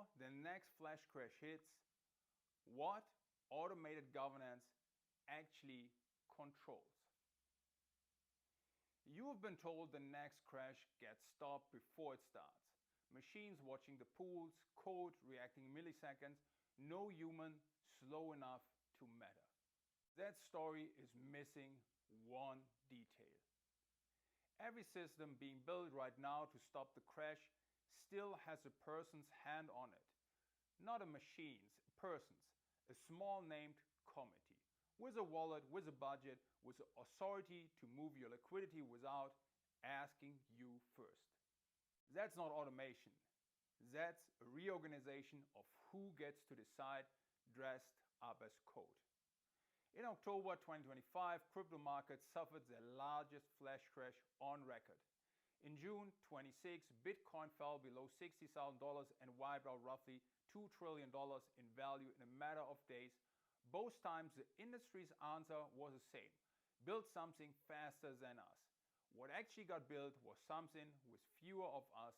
before the next flash crash hits, what automated governance actually controls. You have been told the next crash gets stopped before it starts. Machines watching the pools, code reacting in milliseconds, no human slow enough to matter. That story is missing one detail. Every system being built right now to stop the crash still has a person's hand on it. Not a machine's, a person's, a small named committee. With a wallet, with a budget, with the authority to move your liquidity without asking you first. That's not automation. That's a reorganization of who gets to decide, dressed up as code. In October 2025, crypto markets suffered their largest flash crash on record. In June 26, Bitcoin fell below $60,000 and wiped out roughly $2 trillion in value in a matter of days. Both times the industry's answer was the same: build something faster than us. What actually got built was something with fewer of us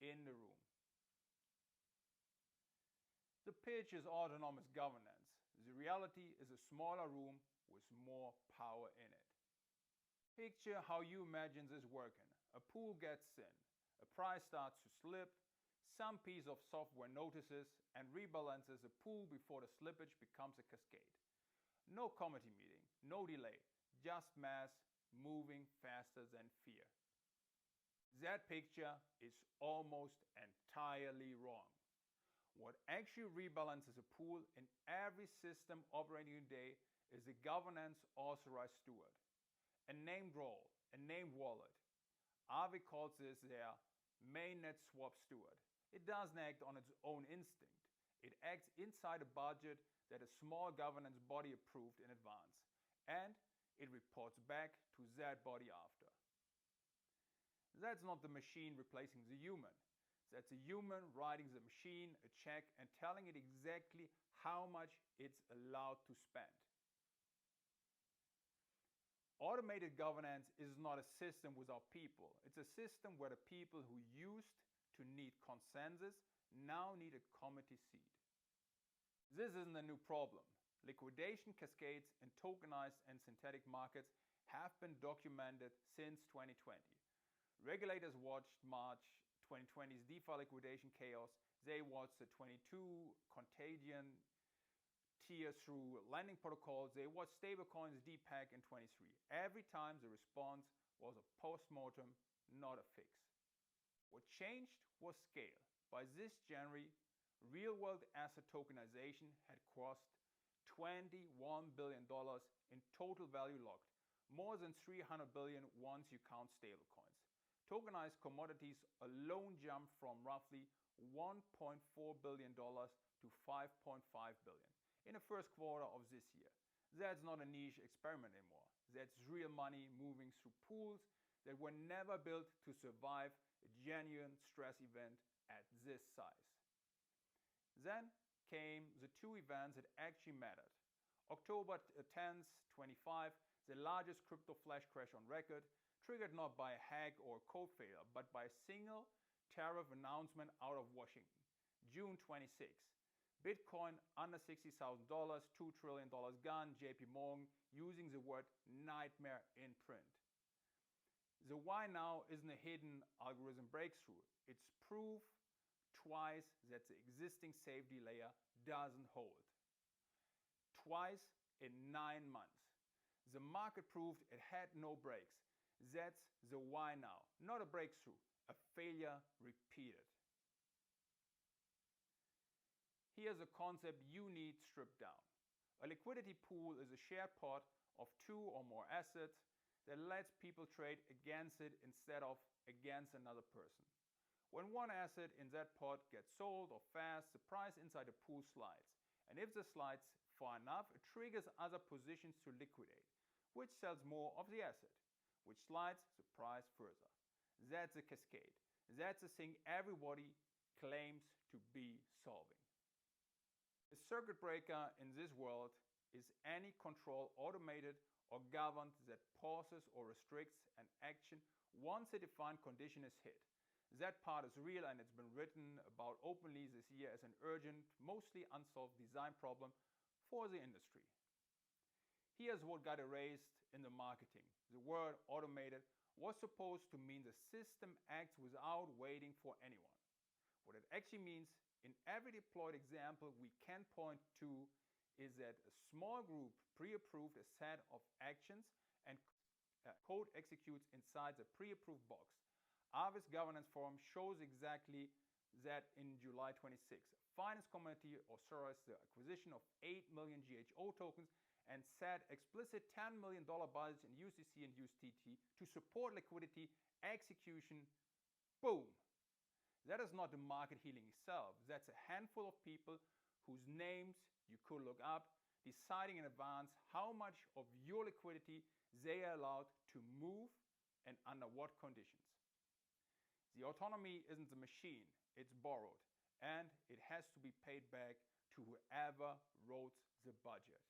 in the room. The pitch is autonomous governance. The reality is a smaller room with more power in it. Picture how you imagine this working. A pool gets thin, a price starts to slip, some piece of software notices and rebalances the pool before the slippage becomes a cascade. No committee meeting, no delay, just mass moving faster than fear. That picture is almost entirely wrong. What actually rebalances a pool in every system operating today is a governance authorized steward. A named role, a named wallet. Aave calls this their mainnet swap steward. It doesn't act on its own instinct. It acts inside a budget that a small governance body approved in advance, and it reports back to that body after. That's not the machine replacing the human. That's a human writing the machine a check and telling it exactly how much it's allowed to spend. Automated governance is not a system without people. It's a system where the people who used to need consensus now need a committee seat. This isn't a new problem. Liquidation cascades in tokenized and synthetic markets have been documented since 2020. Regulators watched March 2020's DeFi liquidation chaos. They watched the 22 contagion tier through lending protocols. They watched stablecoins depack in 23. Every time the response was a post-mortem, not a fix. What changed was scale. By this January, real-world asset tokenization had crossed $21 billion in total value locked, more than $300 billion once you count stablecoins. Tokenized commodities alone jumped from roughly $1.4 billion to $5.5 billion in the first quarter of this year. That's not a niche experiment anymore. That's real money moving through pools that were never built to survive a genuine stress event at this size. Then came the two events that actually mattered. October 10th, 25, the largest crypto flash crash on record, triggered not by a hack or a code failure, but by a single tariff announcement out of Washington. June 26, Bitcoin under $60,000, $2 trillion gun, JP Morgan using the word nightmare in print. The why now isn't a hidden algorithm breakthrough. It's proof twice that the existing safety layer doesn't hold. Twice in 9 months. The market proved it had no breaks. That's the why now. Not a breakthrough, a failure repeated. Here's a concept you need stripped down. A liquidity pool is a shared pot of 2 or more assets that lets people trade against it instead of against another person. When one asset in that pot gets sold or fast, the price inside the pool slides. And if it slides far enough, it triggers other positions to liquidate, which sells more of the asset, which slides the price further. That's a cascade. That's the thing everybody claims to be solving. A circuit breaker in this world is any control automated or governed that pauses or restricts an action once a defined condition is hit. That part is real, and it's been written about openly this year as an urgent, mostly unsolved design problem for the industry. Here's what got erased in the marketing. The word automated was supposed to mean the system acts without waiting for anyone. What it actually means, in every deployed example we can point to, is that a small group pre-approved a set of actions and code executes inside the pre-approved box. Avis governance forum shows exactly that in July 26. Finance committee authorized the acquisition of 8 million GHO tokens and set explicit $10 million budget in USDC and USDT to support liquidity execution. Boom! That is not the market healing itself. That's a handful of people whose names you could look up, deciding in advance how much of your liquidity they are allowed to move and under what conditions. The autonomy isn't the machine, it's borrowed, and it has to be paid back to whoever wrote the budget.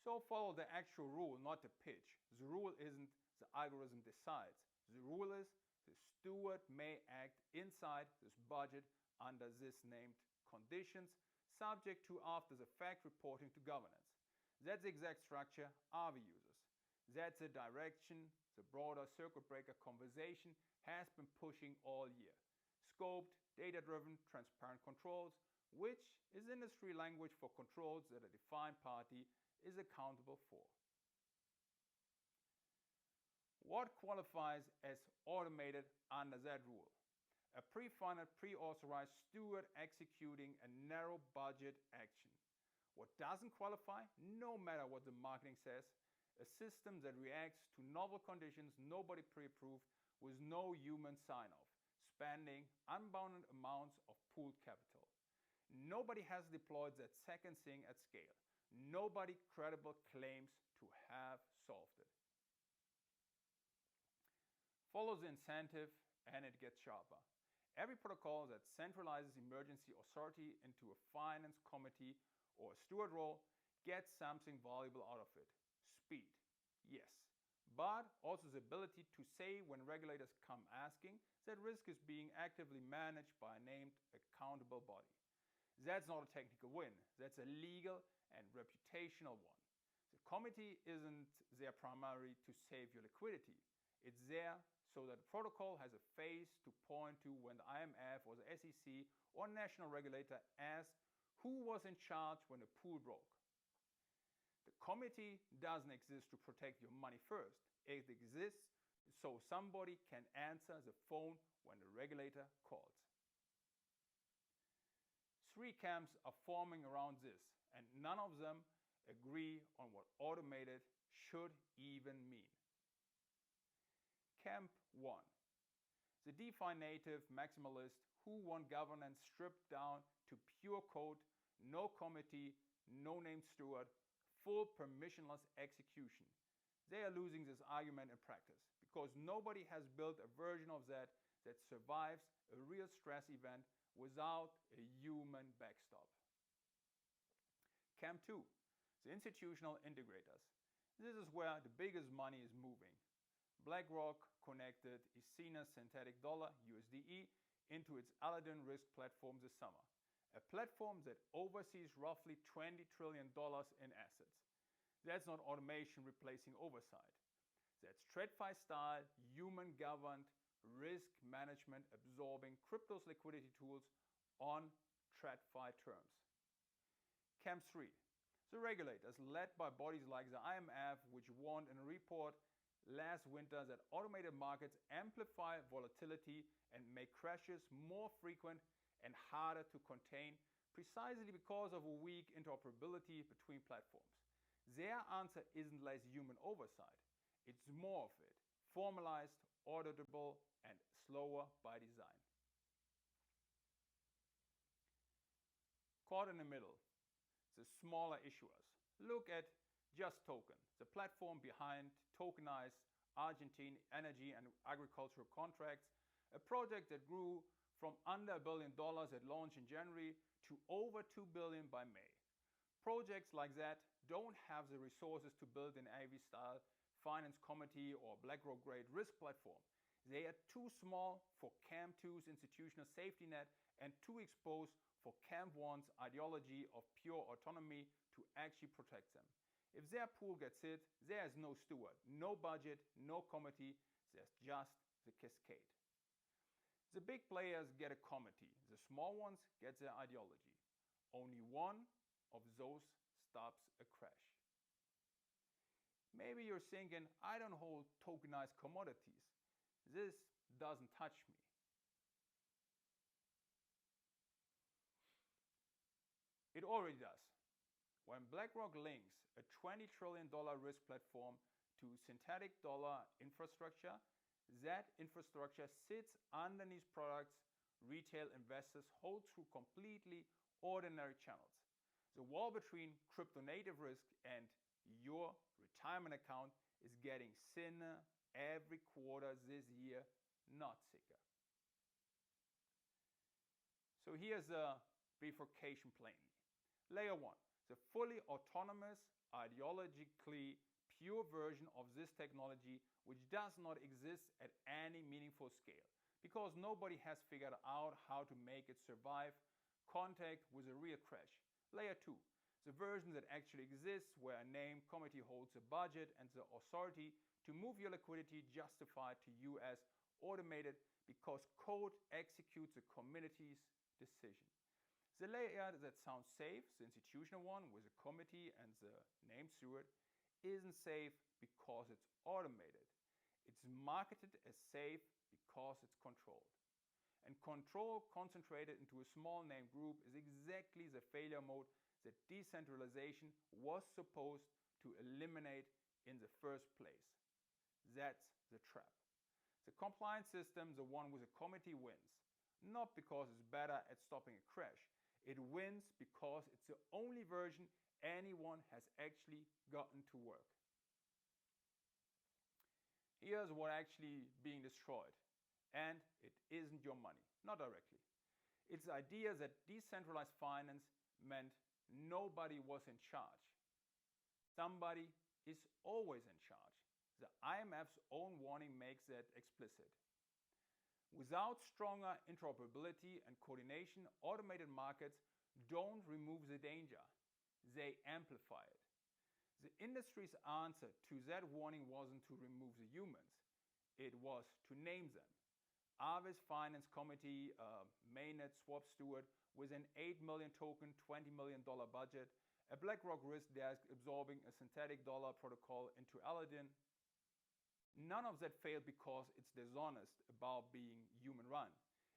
So follow the actual rule, not the pitch. The rule isn't the algorithm decides. The rule is the steward may act inside this budget under this named conditions, subject to after the fact reporting to governance. That's the exact structure Aave uses. That's the direction the broader circuit breaker conversation has been pushing all year. Scoped, data-driven, transparent controls, which is industry language for controls that a defined party is accountable for. What qualifies as automated under that rule? A pre-funded, pre-authorized steward executing a narrow budget action. What doesn't qualify, no matter what the marketing says, a system that reacts to novel conditions nobody pre-approved with no human sign-off, spending unbounded amounts of pooled capital. Nobody has deployed that second thing at scale. Nobody credible claims to have solved it. Follow the incentive and it gets sharper. Every protocol that centralizes emergency authority into a finance committee or a steward role gets something valuable out of it. Speed, yes, but also the ability to say when regulators come asking that risk is being actively managed by a named accountable body. That's not a technical win, that's a legal and reputational one. The committee isn't there primarily to save your liquidity. It's there so that the protocol has a face to point to when the IMF or the SEC or national regulator asks who was in charge when the pool broke. The committee doesn't exist to protect your money first. It exists so somebody can answer the phone when the regulator calls. Three camps are forming around this, and none of them agree on what automated should even mean. Camp 1. The DeFi native maximalists who want governance stripped down to pure code, no committee, no named steward, full permissionless execution. They are losing this argument in practice because nobody has built a version of that survives a real stress event without a human backstop. Camp 2, the institutional integrators. This is where the biggest money is moving. BlackRock connected Ethena synthetic dollar, USDE, into its Aladdin risk platform this summer. A platform that oversees roughly $20 trillion in assets. That's not automation replacing oversight. That's TradFi style, human governed risk management absorbing crypto's liquidity tools on TradFi terms. Camp 3. The regulators, led by bodies like the IMF, which warned in a report last winter that automated markets amplify volatility and make crashes more frequent and harder to contain precisely because of a weak interoperability between platforms. Their answer isn't less human oversight, it's more of it, formalized, auditable, and slower by design. Caught in the middle, the smaller issuers. Look at Just Token, the platform behind tokenized Argentine energy and agricultural contracts, a project that grew from under $1 billion at launch in January to over $2 billion by May. Projects like that don't have the resources to build an Aave-style finance committee or BlackRock-grade risk platform. They are too small for Cam2's institutional safety net and too exposed for Cam1's ideology of pure autonomy to actually protect them. If their pool gets hit, there is no steward, no budget, no committee, there's just the cascade. The big players get a committee, the small ones get their ideology. Only one of those stops a crash. Maybe you're thinking, I don't hold tokenized commodities. This doesn't touch me. It already does. When BlackRock links a $20 trillion risk platform to synthetic dollar infrastructure, that infrastructure sits underneath products retail investors hold through completely ordinary channels. The wall between crypto native risk and your retirement account is getting thinner every quarter this year, not thicker. So here's a bifurcation plainly. Layer 1, the fully autonomous, ideologically pure version of this technology which does not exist at any meaningful scale because nobody has figured out how to make it survive contact with a real crash. Layer 2, the version that actually exists where a named committee holds a budget and the authority to move your liquidity justified to you as automated because code executes the community's decision. The layer that sounds safe, the institutional one with a committee and the named steward, isn't safe because it's automated. It's marketed as safe because it's controlled. And control concentrated into a small named group is exactly the failure mode that decentralization was supposed to eliminate in the first place. That's the trap. The compliance system, the one with a committee, wins. Not because it's better at stopping a crash. It wins because it's the only version anyone has actually gotten to work. Here's what actually being destroyed. And it isn't your money, not directly. It's the idea that decentralized finance meant nobody was in charge. Somebody is always in charge. The IMF's own warning makes that explicit. Without stronger interoperability and coordination, automated markets don't remove the danger, they amplify it. The industry's answer to that warning wasn't to remove the humans, it was to name them. Aves Finance Committee, mainnet swap steward with an 8 million token, $20 million budget, a BlackRock risk desk absorbing a synthetic dollar protocol into Aladdin. None of that failed because it's dishonest about being human run.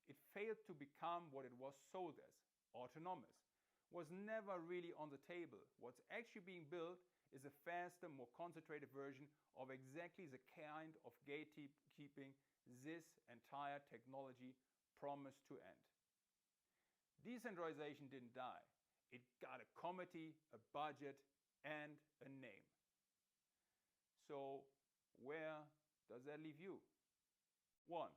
It failed to become what it was sold as, autonomous. Was never really on the table. What's actually being built is a faster, more concentrated version of exactly the kind of gatekeeping this entire technology promised to end. Decentralization didn't die. It got a committee, a budget, and a name. So where does that leave you? 1.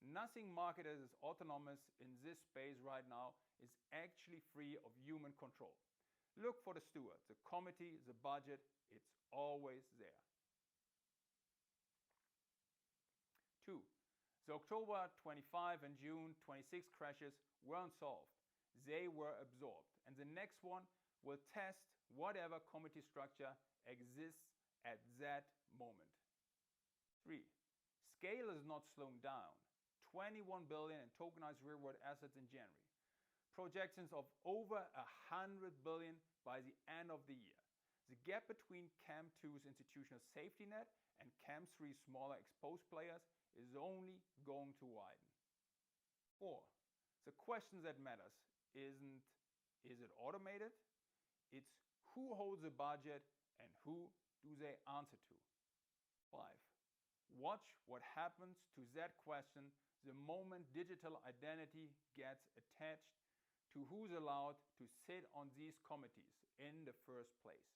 Nothing marketed as autonomous in this space right now is actually free of human control. Look for the steward, the committee, the budget, it's always there. 2. The October 25 and June 26 crashes weren't solved. They were absorbed. And the next one will test whatever committee structure exists at that moment. 3. Scale is not slowing down. 21 billion in tokenized real-world assets in January. Projections of over 100 billion by the end of the year. The gap between Cam2's institutional safety net and Cam3's smaller exposed players is only going to widen. 4. The question that matters isn't, is it automated? It's who holds the budget and who do they answer to? 5. Watch what happens to that question the moment digital identity gets attached to who's allowed to sit on these committees in the first place.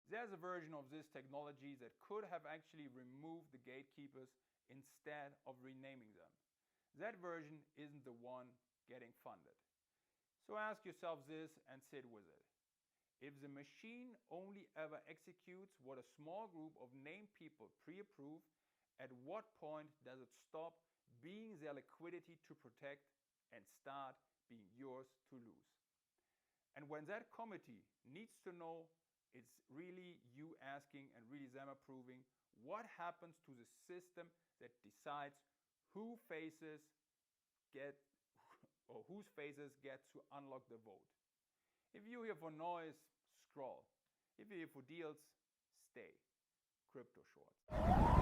There's a version of this technology that could have actually removed the gatekeepers instead of renaming them. That version isn't the one getting funded. So ask yourself this and sit with it. If the machine only ever executes what a small group of named people pre-approve At what point does it stop being their liquidity to protect and start being yours to lose? And when that committee needs to know, it's really you asking and really them approving what happens to the system that decides whose faces get to unlock the vote. If you're here for noise, scroll. If you're here for deals, stay. Crypto shorts.